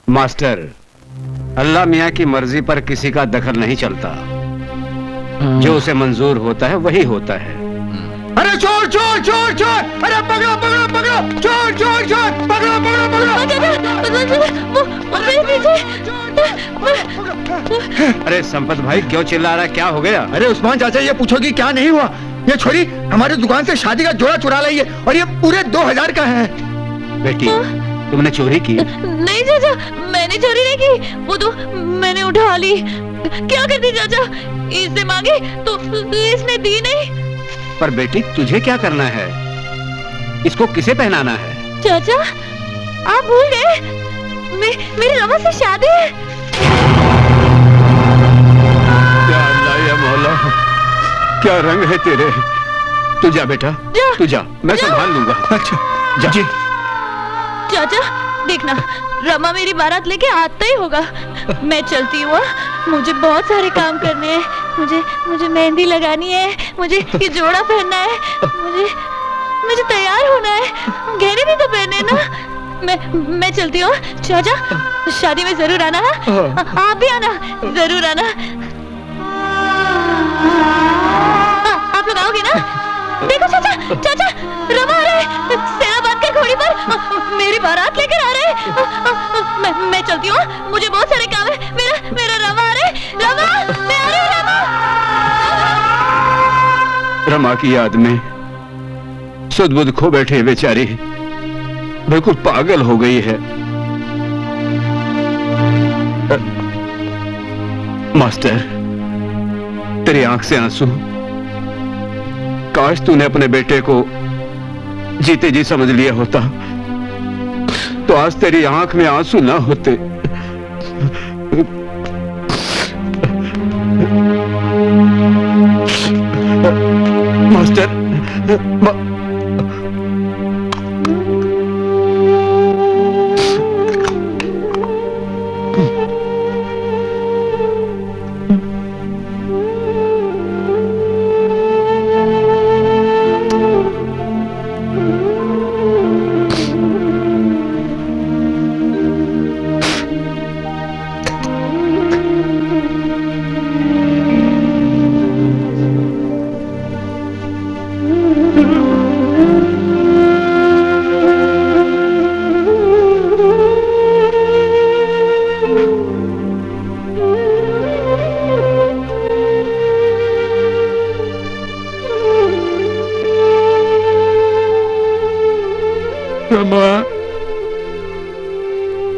Master, अल्लाह मियाँ की मर्जी पर किसी का दखल नहीं चलता। जो उसे मंजूर होता है वही होता है। अरे चोर चोर चोर चोर! अरे पकड़ो पकड़ो पकड़ो! चोर चोर चोर! पकड़ो पकड़ो पकड़ो! अरे संपत भाई क्यों चिल्ला रहा है? क्या हो गया? अरे उस्मान चाचा, ये पूछो कि क्या नहीं हुआ। ये छोरी हमारी दुकान से शादी का जोड़ा चुरा लाई है और ये पूरे 2000 का है। बेटी, तुमने चोरी की? नहीं चाचा, मैंने चोरी नहीं की, वो तो मैंने उठा ली। क्या करती चाचा, इससे मांगी तो इसने दी नहीं। पर बेटी तुझे क्या करना है? इसको किसे पहनाना है? चाचा आप भूल गए, मेरी रमा से शादी है। या अल्लाह या मौला, क्या रंग है तेरे। तू जा बेटा, तू जा, मैं संभाल लूंगा। अच्छा जा। जी चाचा देखना, रमा मेरी बारात लेके आता ही होगा। मैं चलती हूँ, मुझे बहुत सारे काम करने हैं। मुझे मेहंदी लगानी है, मुझे ये जोड़ा पहनना है, मुझे तैयार होना है, गहने भी तो पहने ना। मैं चलती हूँ चाचा, शादी में जरूर आना है। आप भी आना, जरूर आना। आप लोग आओगे ना? देखो चाचा, चाचा रमा आ रहे हैं, सेना बांध के घोड़ी पर मेरी बारात लेकर आ रहे हैं। मैं चलती हूँ, मुझे बहुत सारे काम है। मेरा रमा आ रहे हैं। रमा, मैं आ रही हूँ। रमा की याद में सुध-बुध खो बैठे बेचारी, बिल्कुल पागल हो गई है। मास्टर, तेरी आंख से आंसू। काश तूने अपने बेटे को जीते जी समझ लिया होता तो आज तेरी आंख में आंसू ना होते। मास्टर,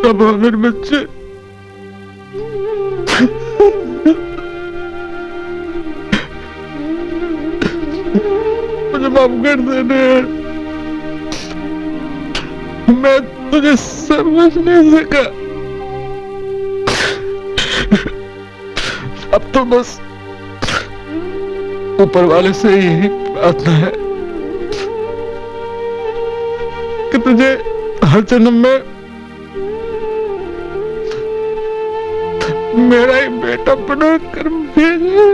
रमा मेरे बच्चे, मुझे माफ कर देना। मैं तुझे समझ नहीं सका। अब तो बस ऊपर वाले से यही प्रार्थना है कि तुझे हर जन्म में मेरा ही बेटा बना कर भेजे।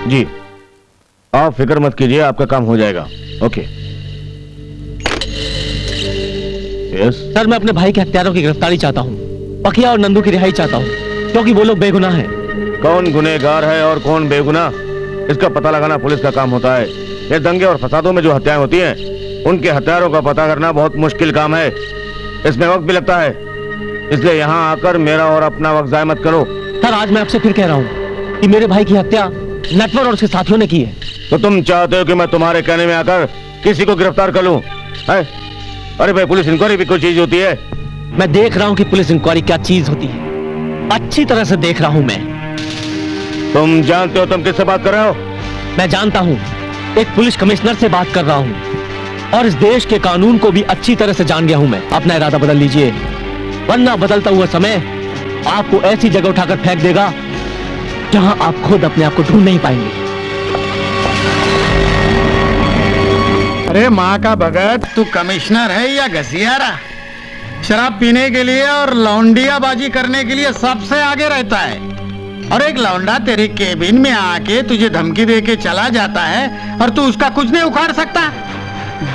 जी आप फिक्र मत कीजिए, आपका काम हो जाएगा। ओके। यस सर, मैं अपने भाई के हत्यारों की गिरफ्तारी चाहता हूँ। पखिया और नंदू की रिहाई चाहता हूँ, क्योंकि वो लोग बेगुनाह हैं। कौन गुनहगार है और कौन बेगुनाह, इसका पता लगाना पुलिस का काम होता है। ये दंगे और फसादों में जो हत्याएं होती हैं, उनके हत्यारों का पता करना बहुत मुश्किल काम है। इसमें वक्त भी लगता है, इसलिए यहाँ आकर मेरा और अपना वक्त जाया मत करो। सर, आज मैं आपसे फिर कह रहा हूँ कि मेरे भाई की हत्या नटवर और उसके साथियों ने की है। तो तुम चाहते हो कि मैं तुम्हारे कहने में आकर किसी को गिरफ्तार कर लूं? अरे भाई, पुलिस इंक्वायरी भी कोई चीज होती है। मैं देख रहा हूँ कि पुलिस इंक्वायरी क्या चीज होती है, अच्छी तरह से देख रहा हूँ मैं। तुम जानते हो तुम किससे बात कर रहे हो? मैं जानता हूँ, एक पुलिस कमिश्नर से बात कर रहा हूँ, और इस देश के कानून को भी अच्छी तरह से जान गया हूँ मैं। अपना इरादा बदल लीजिए, वरना बदलता हुआ समय आपको ऐसी जगह उठाकर फेंक देगा जहां आप खुद अपने आप को ढूंढ नहीं पाएंगे। अरे माँ का भगत, तू कमिश्नर है या घसियारा? शराब पीने के लिए और लौंडियाबाजी करने के लिए सबसे आगे रहता है, और एक लौंडा तेरे केबिन में आके तुझे धमकी दे के चला जाता है और तू उसका कुछ नहीं उखाड़ सकता।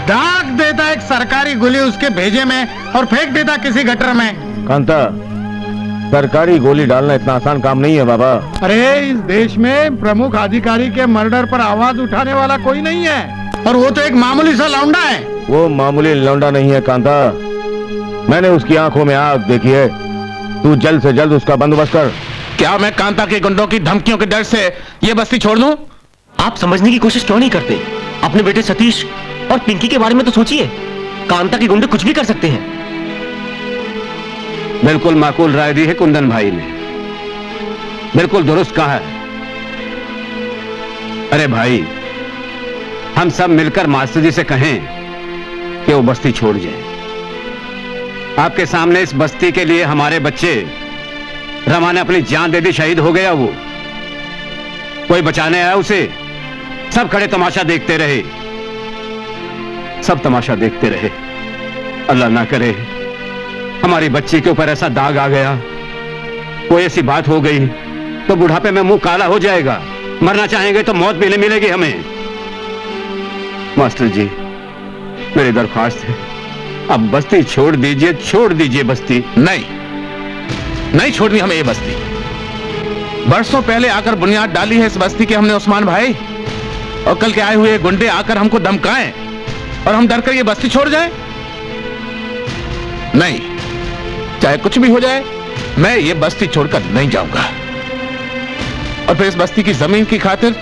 दाग देता एक सरकारी गोली उसके भेजे में और फेंक देता किसी गटर में। कांता, सरकारी गोली डालना इतना आसान काम नहीं है बाबा। अरे इस देश में प्रमुख अधिकारी के मर्डर पर आवाज उठाने वाला कोई नहीं है, और वो तो एक मामूली सा लौंडा है। वो मामूली लौंडा नहीं है कांता, मैंने उसकी आंखों में आग देखी है। तू जल्द से जल्द उसका बंदोबस्त कर। क्या मैं कांता के गुंडों की धमकियों के डर से ये बस्ती छोड़ दूं? आप समझने की कोशिश क्यों नहीं करते? अपने बेटे सतीश और पिंकी के बारे में तो सोचिए। कांता के गुंडे कुछ भी कर सकते हैं। बिल्कुल माकूल राय दी है कुंदन भाई ने, बिल्कुल दुरुस्त कहा है। अरे भाई, हम सब मिलकर मास्टर जी से कहें कि वो बस्ती छोड़ जाए। आपके सामने इस बस्ती के लिए हमारे बच्चे रमा ने अपनी जान दे दी, शहीद हो गया वो। कोई बचाने आया उसे? सब खड़े तमाशा देखते रहे, सब तमाशा देखते रहे। अल्लाह ना करे हमारी बच्ची के ऊपर ऐसा दाग आ गया, कोई ऐसी बात हो गई तो बुढ़ापे में मुंह काला हो जाएगा। मरना चाहेंगे तो मौत भी नहीं मिलेगी हमें। मास्टर जी, मेरी दरख्वास्त है, अब बस्ती छोड़ दीजिए, छोड़ दीजिए बस्ती। नहीं, नहीं छोड़नी हमें ये बस्ती। बरसों पहले आकर बुनियाद डाली है इस बस्ती के हमने उस्मान भाई, और कल के आए हुए गुंडे आकर हमको धमकाएं और हम डर कर ये बस्ती छोड़ जाएं? नहीं, चाहे कुछ भी हो जाए, मैं ये बस्ती छोड़कर नहीं जाऊंगा। और फिर इस बस्ती की जमीन की खातिर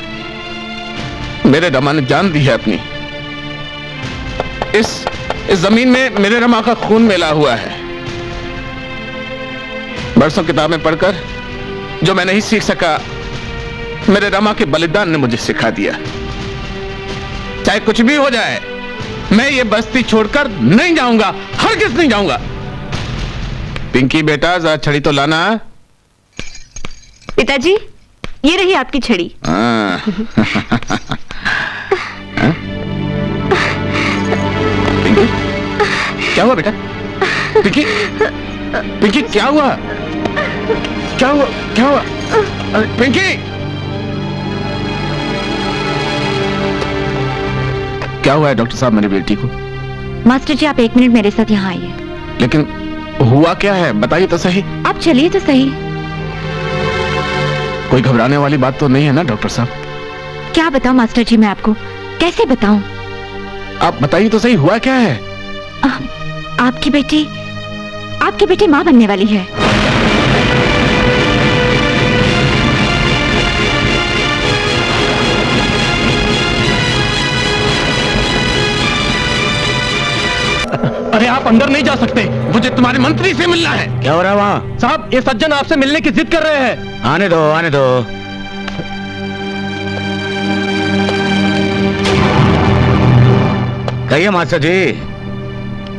मेरे रमा ने जान दी है अपनी। इस जमीन में मेरे रमा का खून मिला हुआ है। बरसों किताबें पढ़कर जो मैं नहीं सीख सका, मेरे रमा के बलिदान ने मुझे सिखा दिया। चाहे कुछ भी हो जाए, मैं ये बस्ती छोड़कर नहीं जाऊंगा, हरगिज़ नहीं जाऊंगा। पिंकी बेटा, जरा छड़ी तो लाना। पिताजी, ये रही आपकी छड़ी। हाँ। पिंकी, क्या हुआ बेटा? पिंकी, पिंकी क्या हुआ? क्या हुआ? क्या हुआ? पिंकी, क्या हुआ है डॉक्टर साहब मेरी बेटी को? मास्टर जी, आप 1 मिनट मेरे साथ यहाँ आइए। लेकिन हुआ क्या है, बताइए तो सही। आप चलिए तो सही। कोई घबराने वाली बात तो नहीं है ना डॉक्टर साहब? क्या बताऊं मास्टर जी, मैं आपको कैसे बताऊं? आप बताइए तो सही, हुआ क्या है? आपकी बेटी माँ बनने वाली है। अरे आप अंदर नहीं जा सकते। मुझे तुम्हारे मंत्री से मिलना है। क्या हो रहा है वहाँ? साहब, ये सज्जन आपसे मिलने की जिद कर रहे हैं। आने दो, आने दो। कहिए मास्टर जी,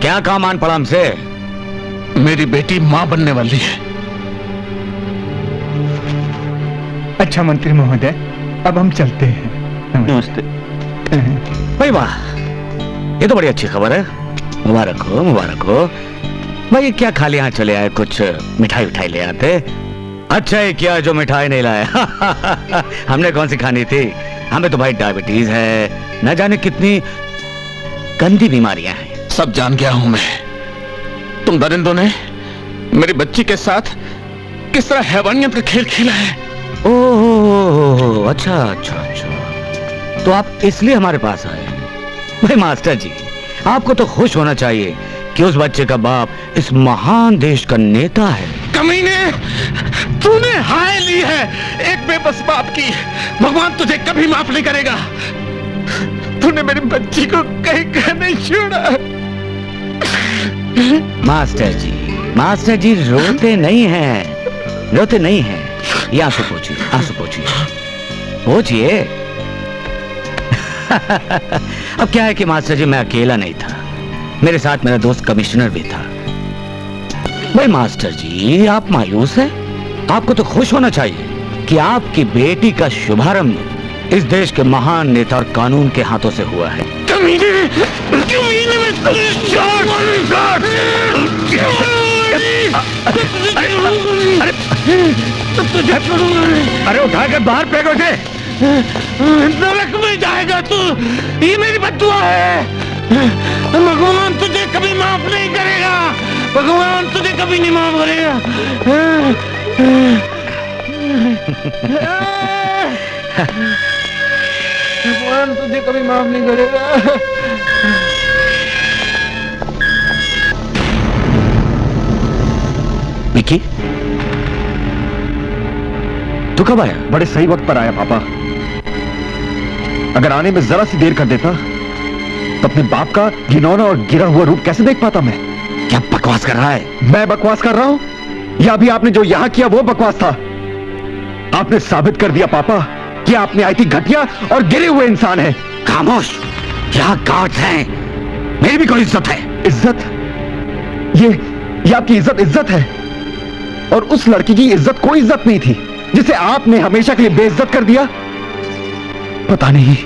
क्या काम आन पड़ा हमसे? मेरी बेटी माँ बनने वाली है। अच्छा मंत्री महोदय, अब हम चलते हैं। नमस्ते। भाई वाह, ये तो बड़ी अच्छी खबर है। मुबारक हो, मुबारक हो। भाई क्या खाली यहाँ चले आए, कुछ मिठाई उठाई ले आते। अच्छा है क्या जो मिठाई नहीं लाए। हमने कौन सी खानी थी? हमें तो भाई डायबिटीज है, न जाने कितनी गंदी बीमारियां हैं। सब जान गया हूं मैं। तुम दरिंदों ने मेरी बच्ची के साथ किस तरह हैवानियत का खेल खेला है। ओह, अच्छा अच्छा अच्छा, तो आप इसलिए हमारे पास आए। भाई मास्टर जी, आपको तो खुश होना चाहिए कि उस बच्चे का बाप इस महान देश का नेता है। कमीने, तूने हाय ली है एक बेबस बाप की। भगवान तुझे कभी माफ नहीं करेगा। तूने मेरी बच्ची को कहीं का नहीं छोड़ा। मास्टर जी रोते नहीं हैं, रोते नहीं हैं। ये आंसू पोछिए, आंसू पोछिए, पोछिए। अब क्या है कि मास्टर जी, मैं अकेला नहीं था, मेरे साथ मेरा दोस्त कमिश्नर भी था। भाई मास्टर जी, आप मायूस हैं? आपको तो खुश होना चाहिए कि आपकी बेटी का शुभारंभ इस देश के महान नेता और कानून के हाथों से हुआ है। कमीने, कमीने में अरे उठाकर बाहर फेंको उसे। नरक में जाएगा तू। ये मेरी बद्दुआ है। भगवान तुझे कभी माफ नहीं करेगा, भगवान तुझे कभी नहीं माफ करेगा। भगवान तुझे कभी माफ नहीं करेगा। विकी, तू कब आया? बड़े सही वक्त पर आया पापा। अगर आने में जरा सी देर कर देता तो अपने बाप का घिनौना और गिरा हुआ रूप कैसे देख पाता मैं? क्या बकवास कर रहा है? मैं बकवास कर रहा हूं या अभी आपने जो यहां किया वो बकवास था? आपने साबित कर दिया पापा कि आपने आई थी घटिया और गिरे हुए इंसान है। खामोश, क्या गार्ड हैं? मेरी भी कोई इज्जत है। इज्जत? ये आपकी इज्जत है और उस लड़की की इज्जत कोई इज्जत नहीं थी जिसे आपने हमेशा के लिए बेइज्जत कर दिया। पता नहीं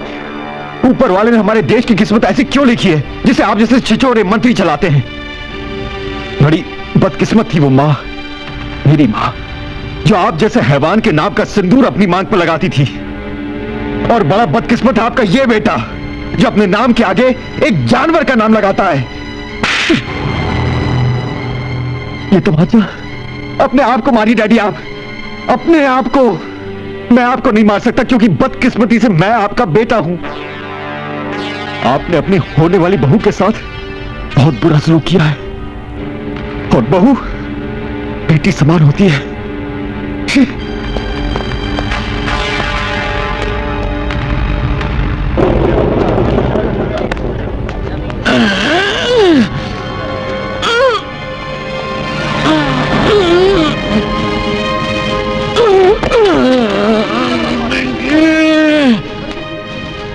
ऊपर वाले ने हमारे देश की किस्मत ऐसी क्यों लिखी है जिसे आप जैसे छिछोरे मंत्री चलाते हैं। बड़ी बदकिस्मत थी वो मां, मेरी मां, जो आप जैसे हैवान के नाम का सिंदूर अपनी मांग पर लगाती थी। और बड़ा बदकिस्मत है आपका ये बेटा जो अपने नाम के आगे एक जानवर का नाम लगाता है। ये तो बात अपने आप को मारी डैडी, आप अपने आप को। मैं आपको नहीं मार सकता क्योंकि बदकिस्मती से मैं आपका बेटा हूं। आपने अपनी होने वाली बहू के साथ बहुत बुरा सलूक किया है और बहू बेटी समान होती है।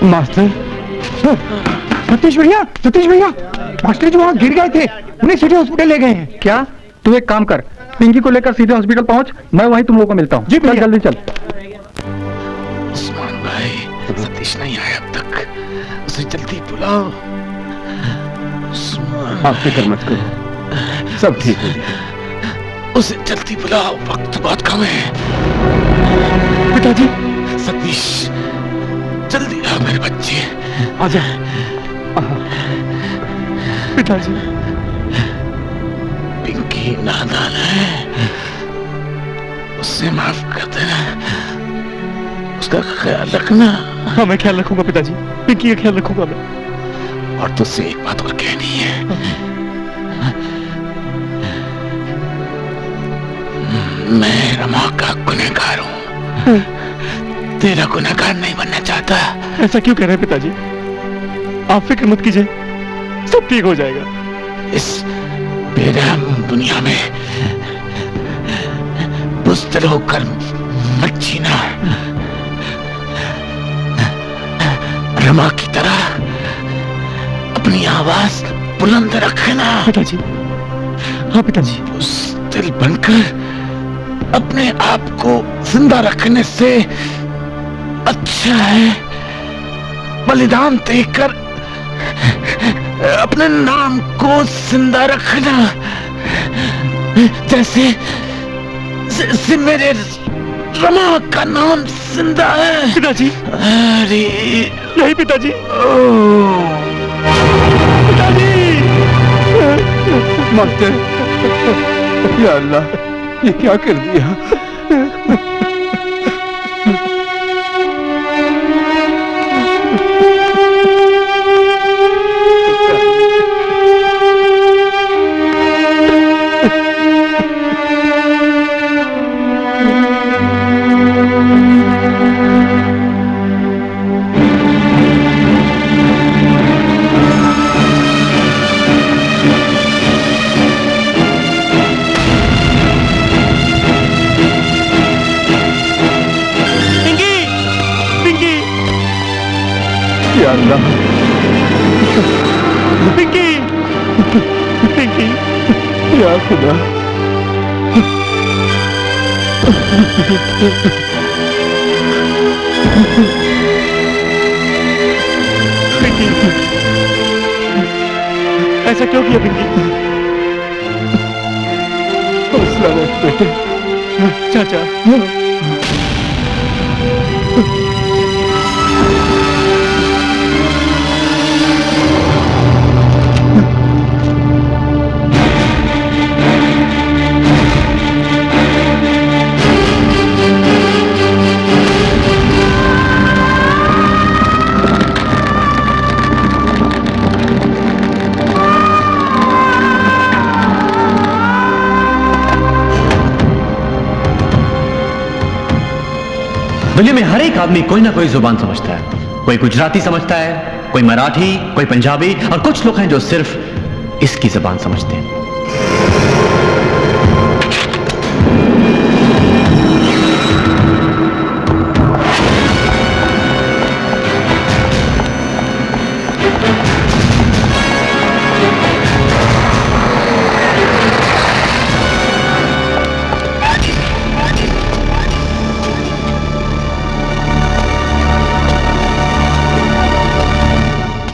मास्टर, सतीश भैया, मास्टर जो वहां गिर गए थे उन्हें सीधे हॉस्पिटल ले गए हैं। क्या? तू एक काम कर, पिंकी को लेकर सीधे हॉस्पिटल पहुंच, मैं वहीं तुम लोगों को मिलता हूँ। जी भैया। जल्दी चल। उस्मान भाई, सतीश नहीं आया अब तक, उसे जल्दी बुलाओ। उस्मान, आप फिक्र मत करो, सब ठीक हो जाएगा। उसे जल्दी बुलाओ, वक्त बहुत कम है। पिताजी, सतीश, जल्दी आओ मेरे बच्चे। आजा। पिताजी, पिंकी नादान है, उसे माफ कर देना, उसका ख्याल रखना। हाँ मैं ख्याल रखूंगा पिताजी, पिंकी का ख्याल रखूंगा मैं। और तुझसे एक बात और कहनी है। मैं रमा का गुनहगार हूँ, तेरा गुनहगार नहीं बनना चाहता। ऐसा क्यों कह रहे हैं पिताजी? आप फिक्र मत कीजिए, सब ठीक हो जाएगा। इस बेरहम दुनिया में बुज़दिल होकर मत जीना। रमा की तरह अपनी आवाज बुलंद रखना। पिताजी, हाँ पिताजी। बुज़दिल बनकर अपने आप को जिंदा रखने से अच्छा है बलिदान देकर अपने नाम को जिंदा रखना। जैसे मेरे रमा का नाम जिंदा है। पिताजी, अरे नहीं पिताजी, पिताजी। मास्टर, या अल्लाह, ये क्या कर दिया? या अल्लाह, पिंकी, पिंकी, या खुदा। पिंकी, ऐसा क्यों किया पिंकी? हौसला रख बेटे। चाचा, दुनिया में हर एक आदमी कोई ना कोई जुबान समझता है। कोई गुजराती समझता है, कोई मराठी, कोई पंजाबी, और कुछ लोग हैं जो सिर्फ इसकी जुबान समझते हैं।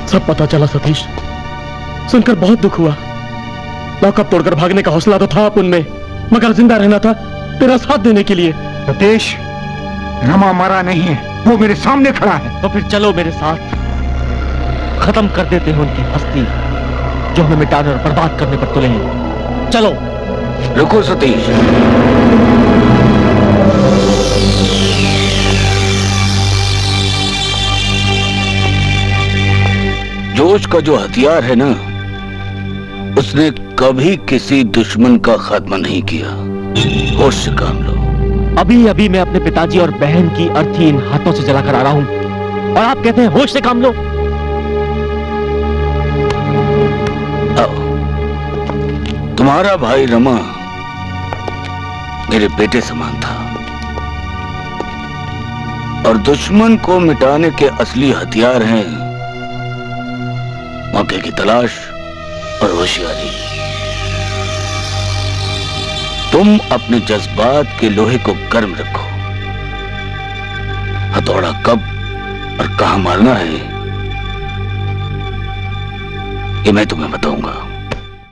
सब पता चला सतीश, सुनकर बहुत दुख हुआ। लॉकअप तोड़कर भागने का हौसला तो था अपन में, मगर जिंदा रहना था तेरा साथ देने के लिए। सतीश, रमा मरा नहीं है, वो मेरे सामने खड़ा है। तो फिर चलो मेरे साथ, खत्म कर देते हैं उनकी हस्ती जो हमें मिटाने और बर्बाद करने पर तुले हैं। चलो। रुको सतीश, जोश का जो हथियार है ना, उसने कभी किसी दुश्मन का खात्मा नहीं किया। होश से काम लो। अभी अभी मैं अपने पिताजी और बहन की अर्थी इन हाथों से जलाकर आ रहा हूं, और आप कहते हैं होश से काम लो। आओ, तुम्हारा भाई रमा मेरे बेटे समान था, और दुश्मन को मिटाने के असली हथियार हैं मौके की तलाश और होशियारी। तुम अपने जज्बात के लोहे को गर्म रखो। हथौड़ा कब और कहां मारना है, ये मैं तुम्हें बताऊंगा।